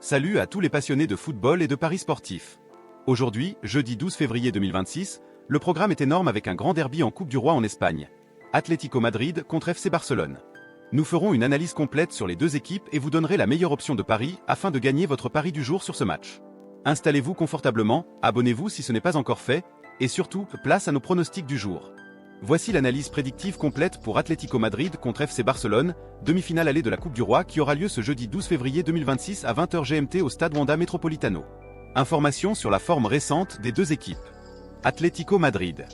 Salut à tous les passionnés de football et de paris sportifs. Aujourd'hui, jeudi 12 février 2026, le programme est énorme avec un grand derby en Coupe du Roi en Espagne. Atlético Madrid contre FC Barcelone. Nous ferons une analyse complète sur les deux équipes et vous donnerez la meilleure option de pari afin de gagner votre pari du jour sur ce match. Installez-vous confortablement, abonnez-vous si ce n'est pas encore fait, et surtout, place à nos pronostics du jour. Voici l'analyse prédictive complète pour Atlético Madrid contre FC Barcelone, demi-finale allée de la Coupe du Roi qui aura lieu ce jeudi 12 février 2026 à 20h GMT au stade Wanda Metropolitano. Informations sur la forme récente des deux équipes. Atlético Madrid.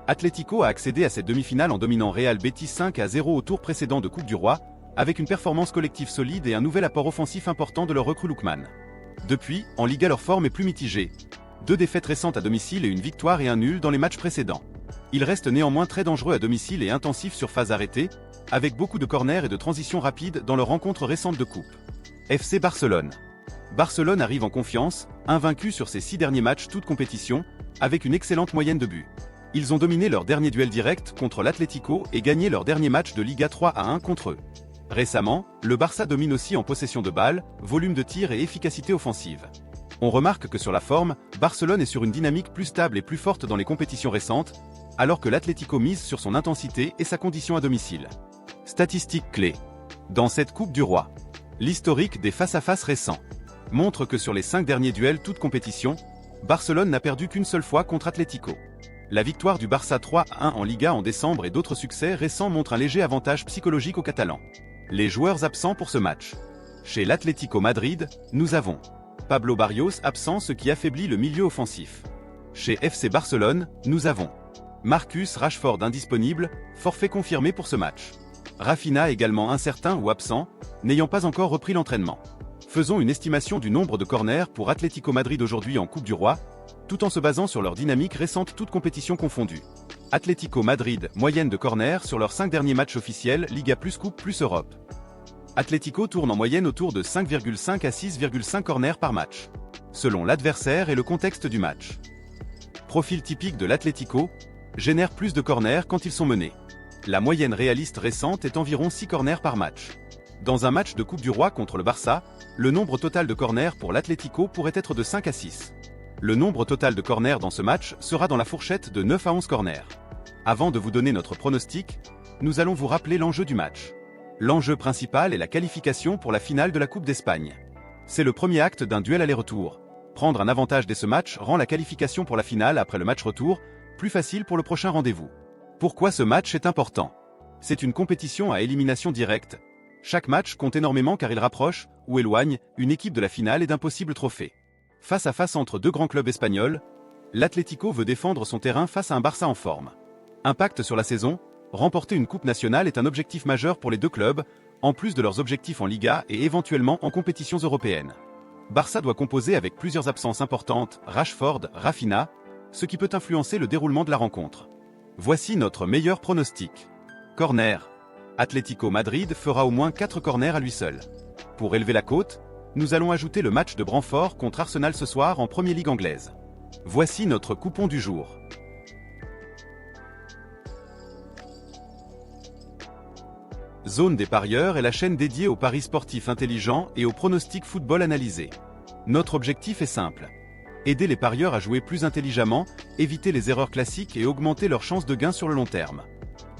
Atlético a accédé à cette demi-finale en dominant Real Betis 5-0 au tour précédent de Coupe du Roi, avec une performance collective solide et un nouvel apport offensif important de leur recrue Lookman. Depuis, en Liga leur forme est plus mitigée. 2 défaites récentes à domicile et une victoire et un nul dans les matchs précédents. Ils restent néanmoins très dangereux à domicile et intensifs sur phase arrêtée, avec beaucoup de corners et de transitions rapides dans leurs rencontres récentes de coupe. FC Barcelone. Barcelone arrive en confiance, invaincu sur ses 6 derniers matchs toutes compétitions, avec une excellente moyenne de buts. Ils ont dominé leur dernier duel direct contre l'Atlético et gagné leur dernier match de Liga 3-1 contre eux. Récemment, le Barça domine aussi en possession de balles, volume de tir et efficacité offensive. On remarque que sur la forme, Barcelone est sur une dynamique plus stable et plus forte dans les compétitions récentes, alors que l'Atlético mise sur son intensité et sa condition à domicile. Statistiques clés. Dans cette Coupe du Roi, l'historique des face-à-face récents montre que sur les 5 derniers duels toutes compétitions, Barcelone n'a perdu qu'une seule fois contre Atlético. La victoire du Barça 3-1 en Liga en décembre et d'autres succès récents montrent un léger avantage psychologique aux Catalans. Les joueurs absents pour ce match. Chez l'Atlético Madrid, nous avons Pablo Barrios absent, ce qui affaiblit le milieu offensif. Chez FC Barcelone, nous avons Marcus Rashford indisponible, forfait confirmé pour ce match. Rafinha également incertain ou absent, n'ayant pas encore repris l'entraînement. Faisons une estimation du nombre de corners pour Atlético Madrid aujourd'hui en Coupe du Roi, tout en se basant sur leur dynamique récente toutes compétitions confondues. Atlético Madrid, moyenne de corners sur leurs 5 derniers matchs officiels, Liga plus Coupe plus Europe. Atlético tourne en moyenne autour de 5,5 à 6,5 corners par match, selon l'adversaire et le contexte du match. Profil typique de l'Atlético, génère plus de corners quand ils sont menés. La moyenne réaliste récente est environ 6 corners par match. Dans un match de Coupe du Roi contre le Barça, le nombre total de corners pour l'Atlético pourrait être de 5 à 6. Le nombre total de corners dans ce match sera dans la fourchette de 9 à 11 corners. Avant de vous donner notre pronostic, nous allons vous rappeler l'enjeu du match. L'enjeu principal est la qualification pour la finale de la Coupe d'Espagne. C'est le premier acte d'un duel aller-retour. Prendre un avantage dès ce match rend la qualification pour la finale après le match retour plus facile pour le prochain rendez-vous. Pourquoi ce match est important? C'est une compétition à élimination directe. Chaque match compte énormément car il rapproche, ou éloigne, une équipe de la finale et d'un possible trophée. Face à face entre deux grands clubs espagnols, l'Atlético veut défendre son terrain face à un Barça en forme. Impact sur la saison, remporter une coupe nationale est un objectif majeur pour les deux clubs, en plus de leurs objectifs en Liga et éventuellement en compétitions européennes. Barça doit composer avec plusieurs absences importantes, Rashford, Rafinha, ce qui peut influencer le déroulement de la rencontre. Voici notre meilleur pronostic. Corner. Atlético Madrid fera au moins 4 corners à lui seul. Pour élever la cote, nous allons ajouter le match de Brentford contre Arsenal ce soir en Premier League anglaise. Voici notre coupon du jour. Zone des parieurs est la chaîne dédiée aux paris sportifs intelligents et aux pronostics football analysés. Notre objectif est simple. Aider les parieurs à jouer plus intelligemment, éviter les erreurs classiques et augmenter leurs chances de gain sur le long terme.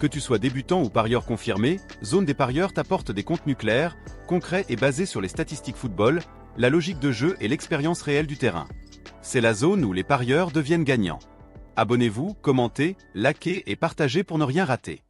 Que tu sois débutant ou parieur confirmé, Zone des parieurs t'apporte des contenus clairs, concrets et basés sur les statistiques football, la logique de jeu et l'expérience réelle du terrain. C'est la zone où les parieurs deviennent gagnants. Abonnez-vous, commentez, likez et partagez pour ne rien rater.